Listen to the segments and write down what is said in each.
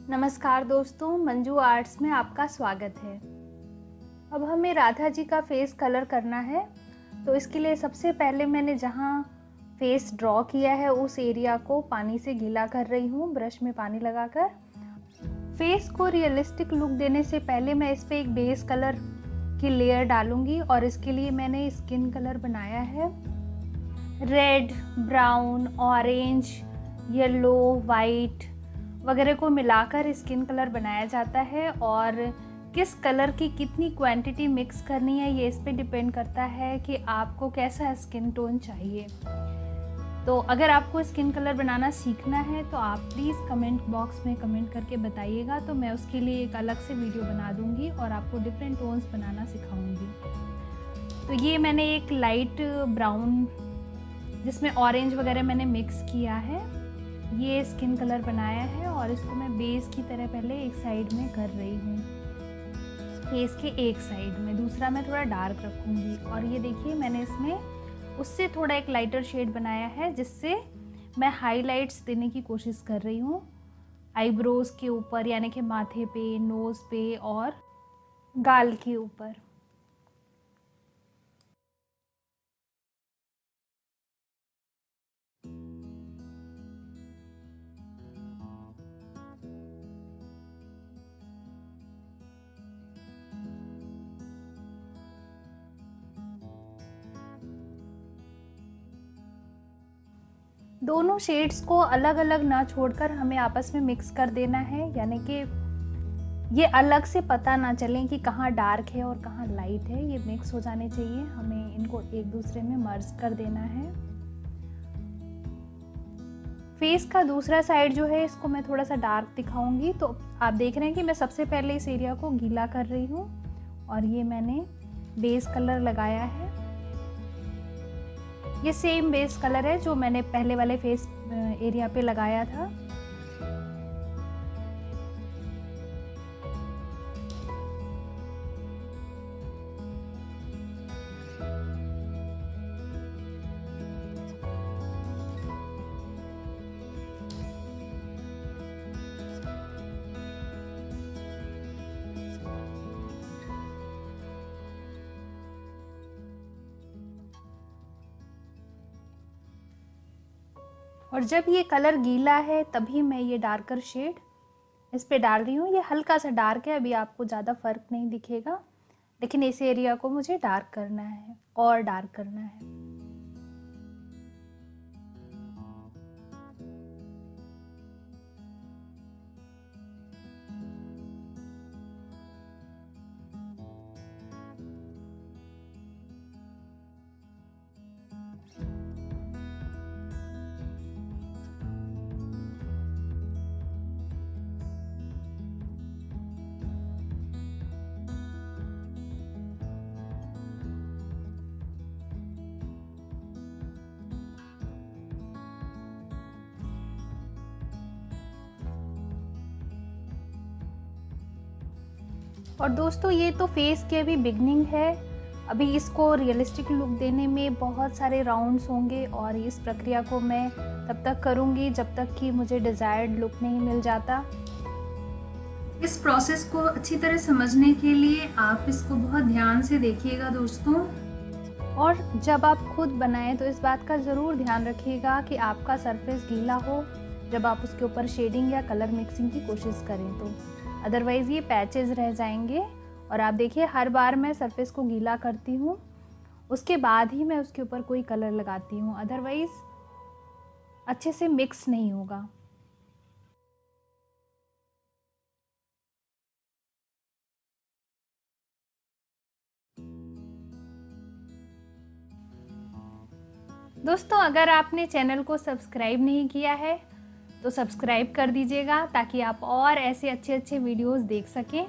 नमस्कार दोस्तों, मंजू आर्ट्स में आपका स्वागत है। अब हमें राधा जी का फेस कलर करना है, तो इसके लिए सबसे पहले मैंने जहाँ फेस ड्रॉ किया है उस एरिया को पानी से गीला कर रही हूँ, ब्रश में पानी लगाकर। फेस को रियलिस्टिक लुक देने से पहले मैं इस पर एक बेस कलर की लेयर डालूंगी और इसके लिए मैंने स्किन कलर बनाया है। Red, brown, orange, yellow, white वगैरह को मिलाकर स्किन कलर बनाया जाता है और किस कलर की कितनी क्वांटिटी मिक्स करनी है ये इस पे डिपेंड करता है कि आपको कैसा स्किन टोन चाहिए। तो अगर आपको स्किन कलर बनाना सीखना है तो आप प्लीज़ कमेंट बॉक्स में कमेंट करके बताइएगा, तो मैं उसके लिए एक अलग से वीडियो बना दूंगी और आपको डिफरेंट टोन्स बनाना सिखाऊंगी। तो ये मैंने एक लाइट ब्राउन जिसमें ऑरेंज वगैरह मैंने मिक्स किया है, ये स्किन कलर बनाया है और इसको मैं बेस की तरह पहले एक साइड में कर रही हूँ, फेस के एक साइड में, दूसरा मैं थोड़ा डार्क रखूँगी। और ये देखिए मैंने इसमें उससे थोड़ा एक लाइटर शेड बनाया है जिससे मैं हाइलाइट्स देने की कोशिश कर रही हूँ आईब्रोज के ऊपर, यानी कि माथे पे, नोज़ पे और गाल के ऊपर। दोनों शेड्स को अलग अलग ना छोड़कर हमें आपस में मिक्स कर देना है, यानी कि ये अलग से पता ना चले कि कहाँ डार्क है और कहाँ लाइट है, ये मिक्स हो जाने चाहिए। हमें इनको एक दूसरे में मर्ज कर देना है। फेस का दूसरा साइड जो है इसको मैं थोड़ा सा डार्क दिखाऊंगी। तो आप देख रहे हैं कि मैं सबसे पहले इस एरिया को गीला कर रही हूँ और ये मैंने बेस कलर लगाया है। ये सेम बेस कलर है जो मैंने पहले वाले फेस एरिया पे लगाया था। और जब ये कलर गीला है तभी मैं ये डार्कर शेड इस पे डाल रही हूँ। ये हल्का सा डार्क है, अभी आपको ज़्यादा फर्क नहीं दिखेगा, लेकिन इस एरिया को मुझे डार्क करना है और डार्क करना है। और दोस्तों ये तो फेस की अभी बिगनिंग है, अभी इसको रियलिस्टिक लुक देने में बहुत सारे राउंड्स होंगे और इस प्रक्रिया को मैं तब तक करूँगी जब तक कि मुझे डिज़ायर्ड लुक नहीं मिल जाता। इस प्रोसेस को अच्छी तरह समझने के लिए आप इसको बहुत ध्यान से देखिएगा दोस्तों, और जब आप खुद बनाएं तो इस बात का ज़रूर ध्यान रखिएगा कि आपका सरफेस गीला हो जब आप उसके ऊपर शेडिंग या कलर मिक्सिंग की कोशिश करें, तो अदरवाइज़ ये पैचेस रह जाएंगे। और आप देखिए हर बार मैं सरफेस को गीला करती हूँ, उसके बाद ही मैं उसके ऊपर कोई कलर लगाती हूँ, अदरवाइज़ अच्छे से मिक्स नहीं होगा। दोस्तों अगर आपने चैनल को सब्सक्राइब नहीं किया है तो सब्सक्राइब कर दीजिएगा ताकि आप और ऐसे अच्छे अच्छे वीडियोस देख सकें।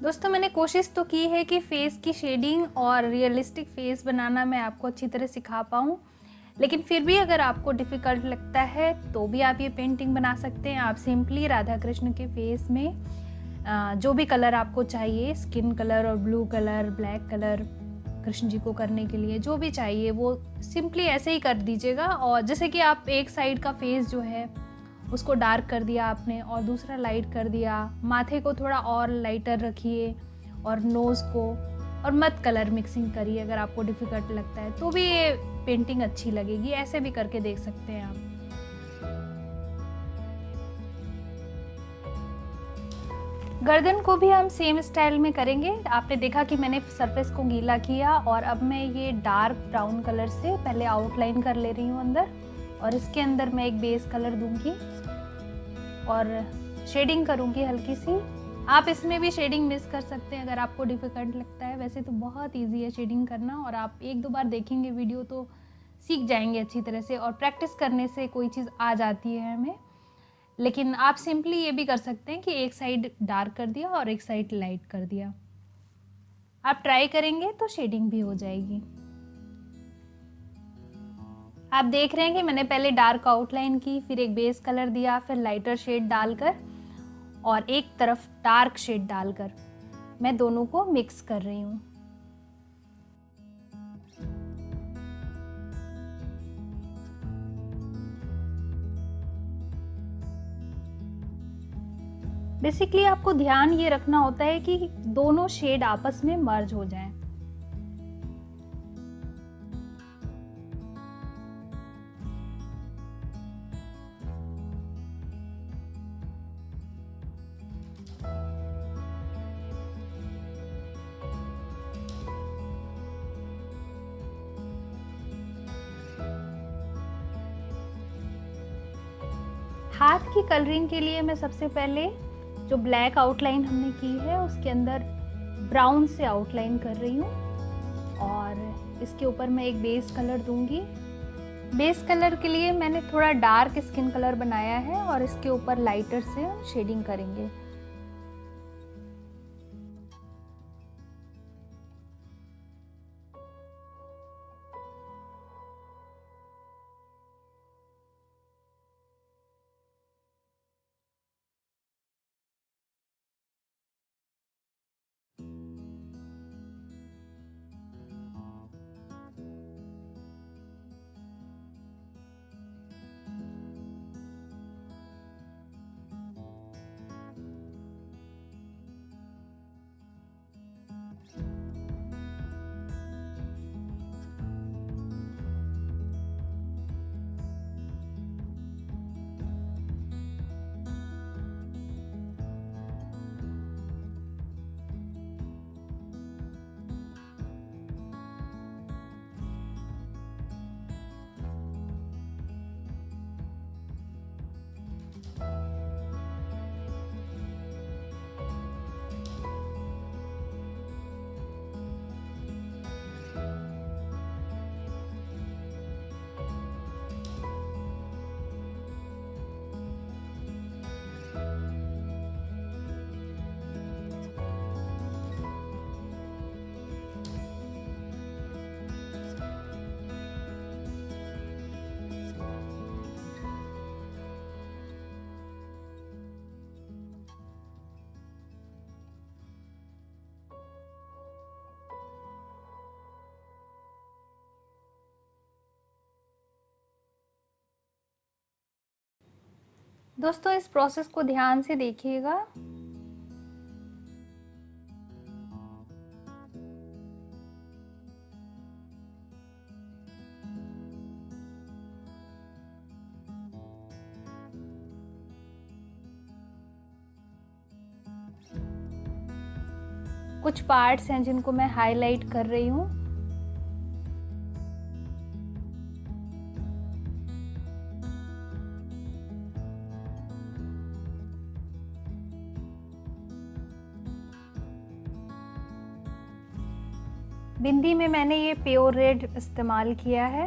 दोस्तों मैंने कोशिश तो की है कि फेस की शेडिंग और रियलिस्टिक फेस बनाना मैं आपको अच्छी तरह सिखा पाऊँ, लेकिन फिर भी अगर आपको डिफ़िकल्ट लगता है तो भी आप ये पेंटिंग बना सकते हैं। आप सिंपली राधा कृष्ण के फेस में जो भी कलर आपको चाहिए, स्किन कलर और blue colour, black colour, Krishna ji को करने के लिए जो भी चाहिए वो सिंपली ऐसे ही कर दीजिएगा। और जैसे कि आप एक साइड का फेस जो है उसको डार्क कर दिया आपने और दूसरा लाइट कर दिया, माथे को थोड़ा और लाइटर रखिए और नोज़ को, और मत कलर मिक्सिंग करिए। अगर आपको डिफ़िकल्ट लगता है तो भी ये पेंटिंग अच्छी लगेगी। ऐसे भी करके देख सकते हैं आप। गर्दन को भी हम सेम स्टाइल में करेंगे। आपने देखा कि मैंने सरफेस को गीला किया और अब मैं ये डार्क ब्राउन कलर से पहले आउटलाइन कर ले रही हूँ अंदर, और इसके अंदर मैं एक बेस कलर दूंगी और शेडिंग करूंगी हल्की सी। आप इसमें भी शेडिंग मिस कर सकते हैं अगर आपको डिफ़िकल्ट लगता है। वैसे तो बहुत इजी है शेडिंग करना, और आप एक दो बार देखेंगे वीडियो तो सीख जाएंगे अच्छी तरह से, और प्रैक्टिस करने से कोई चीज़ आ जाती है हमें। लेकिन आप सिंपली ये भी कर सकते हैं कि एक साइड डार्क कर दिया और एक साइड लाइट कर दिया। आप ट्राई करेंगे तो शेडिंग भी हो जाएगी। आप देख रहे हैं कि मैंने पहले डार्क आउटलाइन की, फिर एक बेस कलर दिया, फिर लाइटर शेड डालकर और एक तरफ डार्क शेड डालकर मैं दोनों को मिक्स कर रही हूँ। बेसिकली आपको ध्यान ये रखना होता है कि दोनों शेड आपस में मर्ज हो जाएं। हाथ की कलरिंग के लिए मैं सबसे पहले जो ब्लैक आउटलाइन हमने की है उसके अंदर ब्राउन से आउटलाइन कर रही हूँ, और इसके ऊपर मैं एक बेस कलर दूंगी। बेस कलर के लिए मैंने थोड़ा डार्क स्किन कलर बनाया है और इसके ऊपर लाइटर से हम शेडिंग करेंगे। दोस्तों इस प्रोसेस को ध्यान से देखिएगा। कुछ पार्ट्स हैं जिनको मैं हाईलाइट कर रही हूँ। बिंदी में मैंने ये प्योर रेड इस्तेमाल किया है।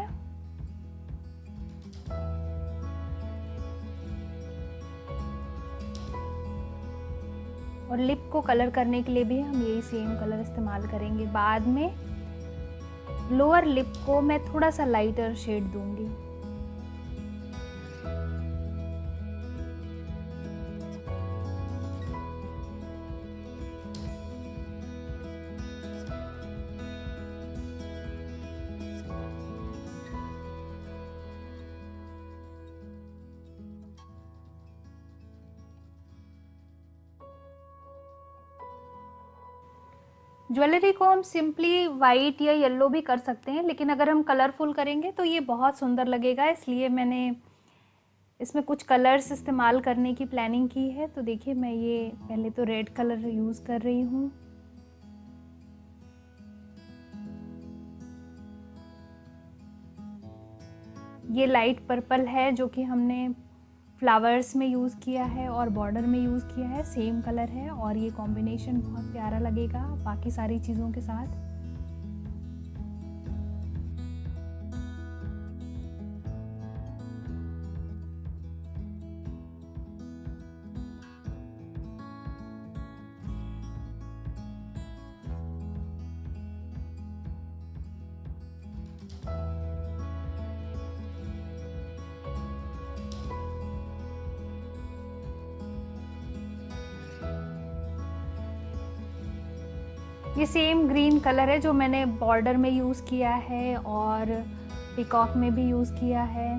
और लिप को कलर करने के लिए भी हम यही सेम कलर इस्तेमाल करेंगे। बाद में लोअर लिप को मैं थोड़ा सा लाइटर शेड दूंगी। ज्वेलरी को हम सिंपली वाइट या येलो भी कर सकते हैं, लेकिन अगर हम कलरफुल करेंगे तो ये बहुत सुंदर लगेगा, इसलिए मैंने इसमें कुछ कलर्स इस्तेमाल करने की प्लानिंग की है। तो देखिए, मैं ये पहले तो रेड कलर यूज़ कर रही हूँ। ये लाइट पर्पल है जो कि हमने फ्लावर्स में यूज़ किया है और बॉर्डर में यूज़ किया है, सेम कलर है और ये कॉम्बिनेशन बहुत प्यारा लगेगा बाकी सारी चीज़ों के साथ। ये सेम ग्रीन कलर है जो मैंने बॉर्डर में यूज़ किया है और पीकॉक में भी यूज़ किया है।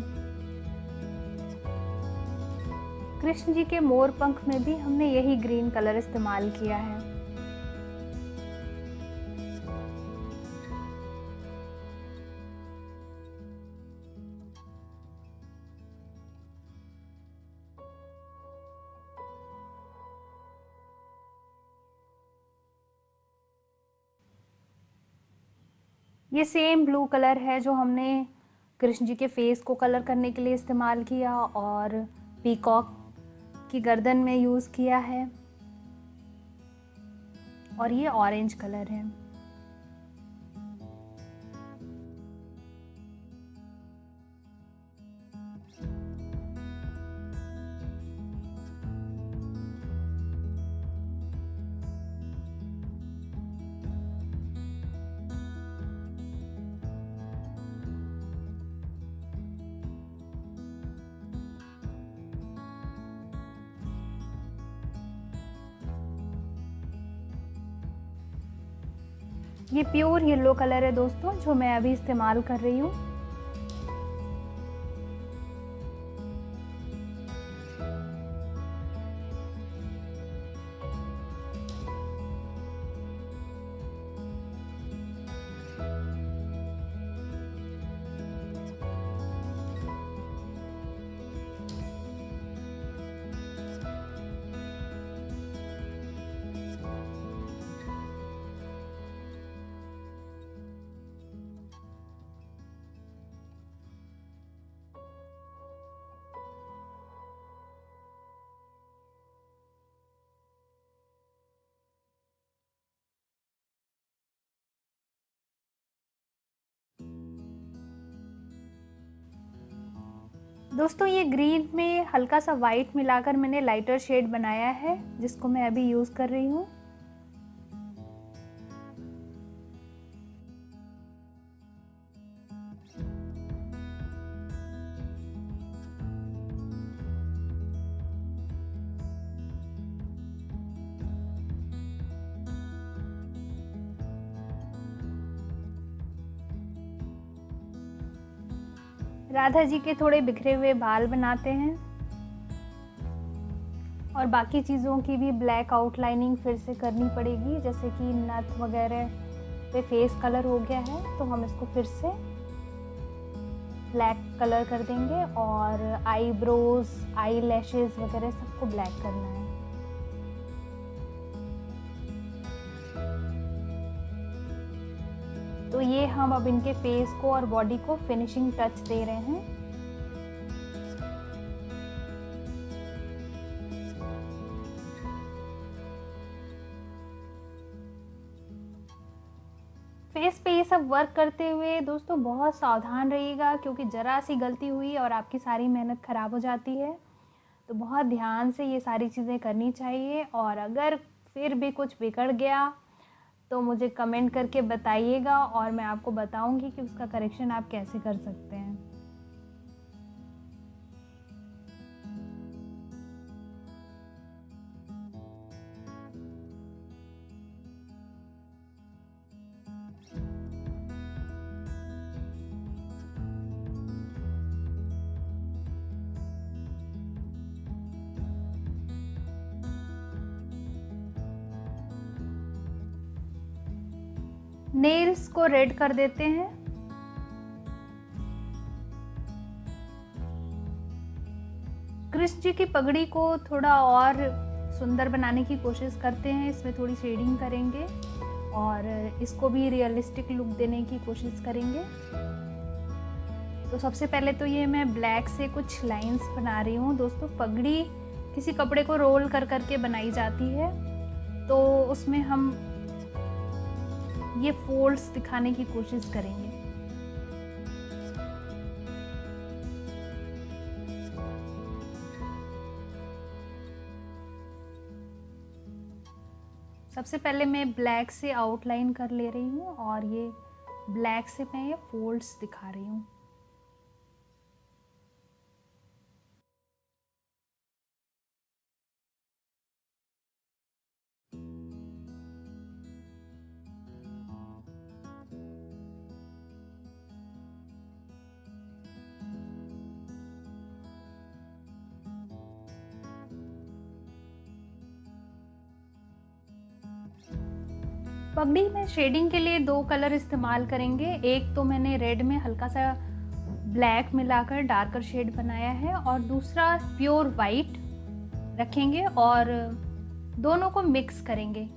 कृष्ण जी के मोर पंख में भी हमने यही ग्रीन कलर इस्तेमाल किया है। ये सेम ब्लू कलर है जो हमने कृष्ण जी के फेस को कलर करने के लिए इस्तेमाल किया और पीकॉक की गर्दन में यूज़ किया है, और ये ऑरेंज कलर है। ये प्योर येलो कलर है दोस्तों जो मैं अभी इस्तेमाल कर रही हूँ। दोस्तों ये ग्रीन में हल्का सा वाइट मिलाकर मैंने लाइटर शेड बनाया है जिसको मैं अभी यूज़ कर रही हूँ। राधा जी के थोड़े बिखरे हुए बाल बनाते हैं और बाकी चीज़ों की भी ब्लैक आउटलाइनिंग फिर से करनी पड़ेगी, जैसे कि नथ वगैरह पे फेस कलर हो गया है तो हम इसको फिर से ब्लैक कलर कर देंगे और आईब्रोज, आई लैशेज वगैरह सबको ब्लैक करना है। तो ये हम अब इनके फेस को और बॉडी को फिनिशिंग टच दे रहे हैं। फेस पे ये सब वर्क करते हुए दोस्तों बहुत सावधान रहिएगा, क्योंकि ज़रा सी गलती हुई और आपकी सारी मेहनत ख़राब हो जाती है। तो बहुत ध्यान से ये सारी चीज़ें करनी चाहिए, और अगर फिर भी कुछ बिगड़ गया तो मुझे कमेंट करके बताइएगा और मैं आपको बताऊंगी कि उसका करेक्शन आप कैसे कर सकते हैं। नेल्स को रेड कर देते हैं। कृष्ण जी की पगड़ी को थोड़ा और सुंदर बनाने की कोशिश करते हैं, इसमें थोड़ी शेडिंग करेंगे और इसको भी रियलिस्टिक लुक देने की कोशिश करेंगे। तो सबसे पहले तो ये मैं ब्लैक से कुछ लाइंस बना रही हूँ। दोस्तों, पगड़ी किसी कपड़े को रोल कर करके बनाई जाती है, तो उसमें हम ये फोल्ड्स दिखाने की कोशिश करेंगे। सबसे पहले मैं ब्लैक से आउटलाइन कर ले रही हूँ और ये ब्लैक से मैं ये फोल्ड्स दिखा रही हूँ। पगड़ी में शेडिंग के लिए 2 कलर इस्तेमाल करेंगे। एक तो मैंने रेड में हल्का सा ब्लैक मिलाकर डार्कर शेड बनाया है और दूसरा प्योर वाइट रखेंगे और दोनों को मिक्स करेंगे।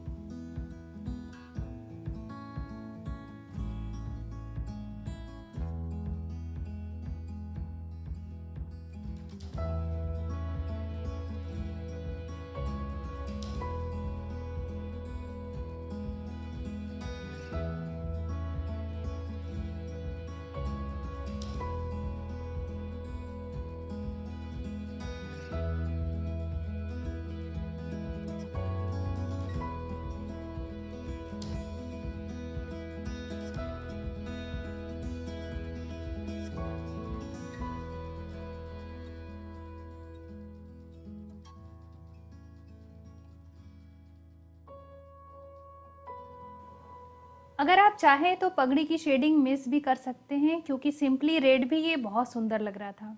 अगर आप चाहें तो पगड़ी की शेडिंग मिस भी कर सकते हैं, क्योंकि सिंपली रेड भी ये बहुत सुंदर लग रहा था।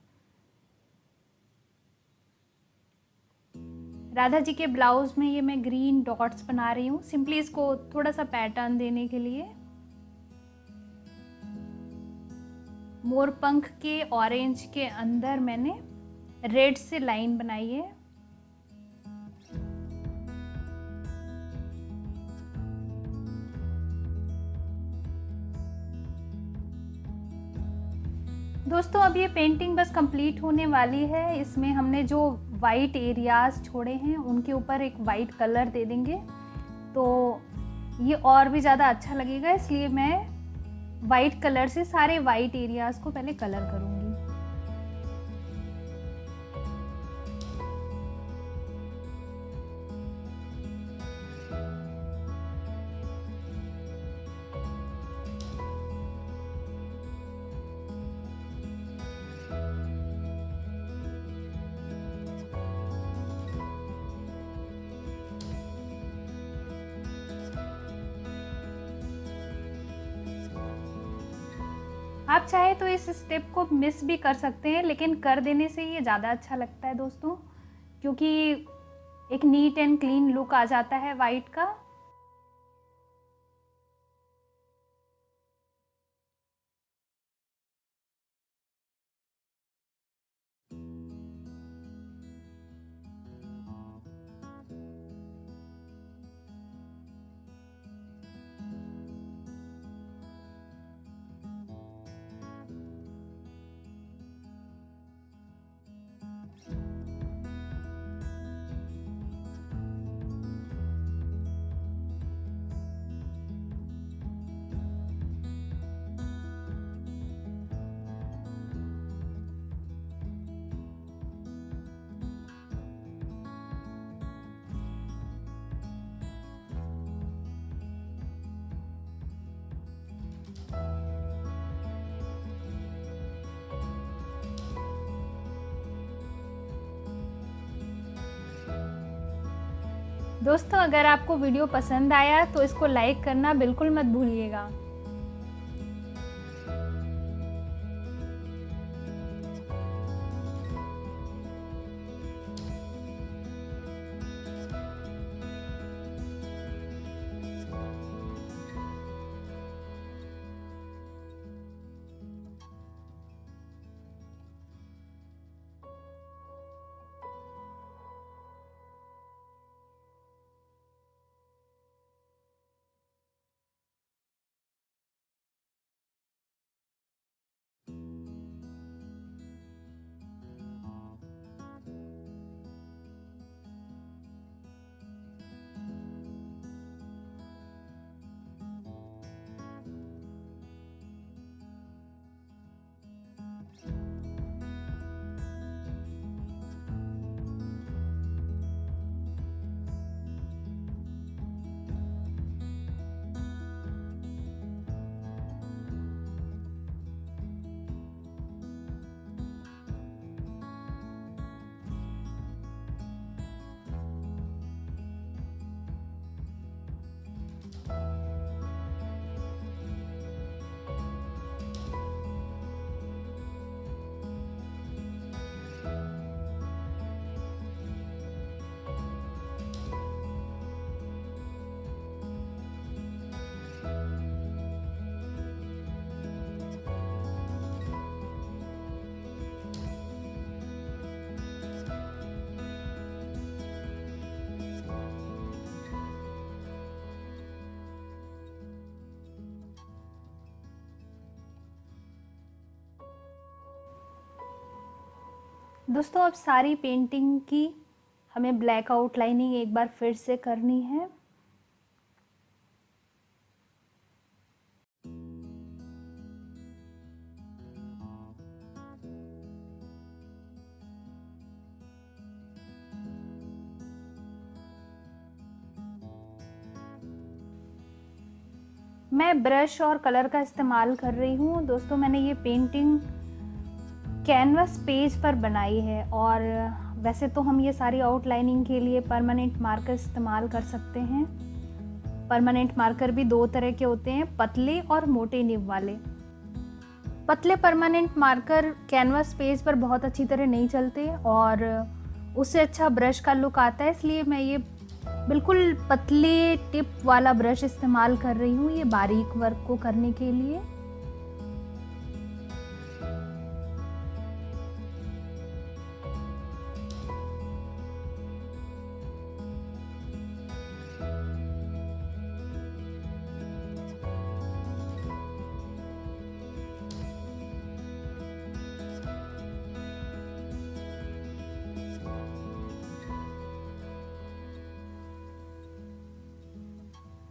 राधा जी के ब्लाउज में ये मैं ग्रीन डॉट्स बना रही हूँ, सिंपली इसको थोड़ा सा पैटर्न देने के लिए। मोरपंख के ऑरेंज के अंदर मैंने रेड से लाइन बनाई है। दोस्तों, अब ये पेंटिंग बस कंप्लीट होने वाली है। इसमें हमने जो वाइट एरियाज छोड़े हैं उनके ऊपर एक वाइट कलर दे देंगे, तो ये और भी ज़्यादा अच्छा लगेगा। इसलिए मैं वाइट कलर से सारे वाइट एरियाज को पहले कलर करूँगी। आप चाहे तो इस स्टेप को मिस भी कर सकते हैं, लेकिन कर देने से ये ज़्यादा अच्छा लगता है दोस्तों, क्योंकि एक नीट एंड क्लीन लुक आ जाता है वाइट का। दोस्तों अगर आपको वीडियो पसंद आया तो इसको लाइक करना बिल्कुल मत भूलिएगा। दोस्तों अब सारी पेंटिंग की हमें ब्लैक आउटलाइनिंग एक बार फिर से करनी है। मैं ब्रश और कलर का इस्तेमाल कर रही हूँ। दोस्तों मैंने ये पेंटिंग कैनवस पेज पर बनाई है और वैसे तो हम ये सारी आउटलाइनिंग के लिए परमानेंट मार्कर इस्तेमाल कर सकते हैं। परमानेंट मार्कर भी दो तरह के होते हैं, पतले और मोटे निब वाले। पतले परमानेंट मार्कर कैनवस पेज पर बहुत अच्छी तरह नहीं चलते और उससे अच्छा ब्रश का लुक आता है, इसलिए मैं ये बिल्कुल पतले टिप वाला ब्रश इस्तेमाल कर रही हूँ ये बारीक वर्क को करने के लिए।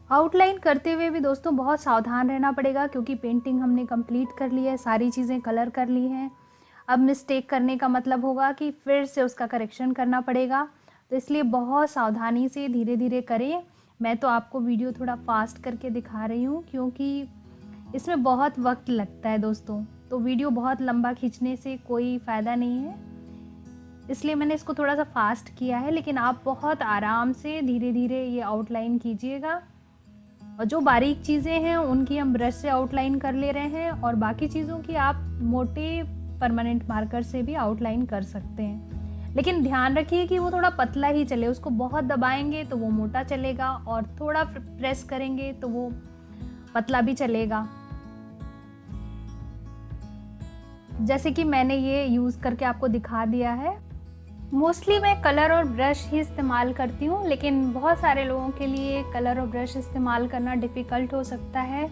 आउटलाइन करते हुए भी दोस्तों बहुत सावधान रहना पड़ेगा क्योंकि पेंटिंग हमने कंप्लीट कर ली है, सारी चीज़ें कलर कर ली हैं। अब मिस्टेक करने का मतलब होगा कि फिर से उसका करेक्शन करना पड़ेगा, तो इसलिए बहुत सावधानी से धीरे धीरे करें। मैं तो आपको वीडियो थोड़ा फास्ट करके दिखा रही हूँ क्योंकि इसमें बहुत वक्त लगता है दोस्तों, तो वीडियो बहुत लंबा खींचने से कोई फ़ायदा नहीं है, इसलिए मैंने इसको थोड़ा सा फास्ट किया है। लेकिन आप बहुत आराम से धीरे धीरे ये आउटलाइन कीजिएगा और जो बारीक चीज़ें हैं उनकी हम ब्रश से आउटलाइन कर ले रहे हैं और बाकी चीज़ों की आप मोटे परमानेंट मार्कर से भी आउटलाइन कर सकते हैं। लेकिन ध्यान रखिए कि वो थोड़ा पतला ही चले, उसको बहुत दबाएंगे तो वो मोटा चलेगा और थोड़ा प्रेस करेंगे तो वो पतला भी चलेगा। जैसे कि मैंने ये यूज़ करके आपको दिखा दिया है। मोस्टली मैं कलर और ब्रश ही इस्तेमाल करती हूँ, लेकिन बहुत सारे लोगों के लिए कलर और ब्रश इस्तेमाल करना डिफ़िकल्ट हो सकता है,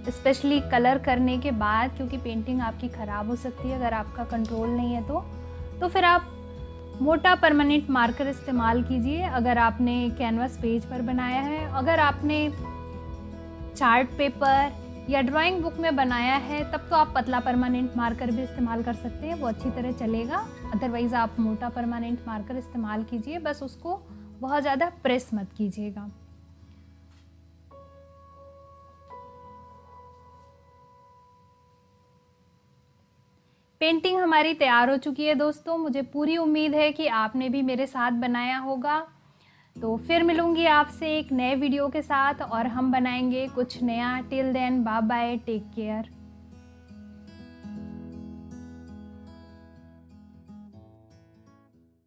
स्पेशली कलर करने के बाद, क्योंकि पेंटिंग आपकी ख़राब हो सकती है अगर आपका कंट्रोल नहीं है तो फिर आप मोटा परमानेंट मार्कर इस्तेमाल कीजिए। अगर आपने कैनवस पेज पर बनाया है, अगर आपने चार्ट पेपर या ड्राइंग बुक में बनाया है तब तो आप पतला परमानेंट मार्कर भी इस्तेमाल कर सकते हैं, वो अच्छी तरह चलेगा। अदरवाइज़ आप मोटा परमानेंट मार्कर इस्तेमाल कीजिए, बस उसको बहुत ज़्यादा प्रेस मत कीजिएगा। पेंटिंग हमारी तैयार हो चुकी है दोस्तों। मुझे पूरी उम्मीद है कि आपने भी मेरे साथ बनाया होगा। तो फिर मिलूँगी आपसे एक नए वीडियो के साथ और हम बनाएंगे कुछ नया। Till then bye bye, take care.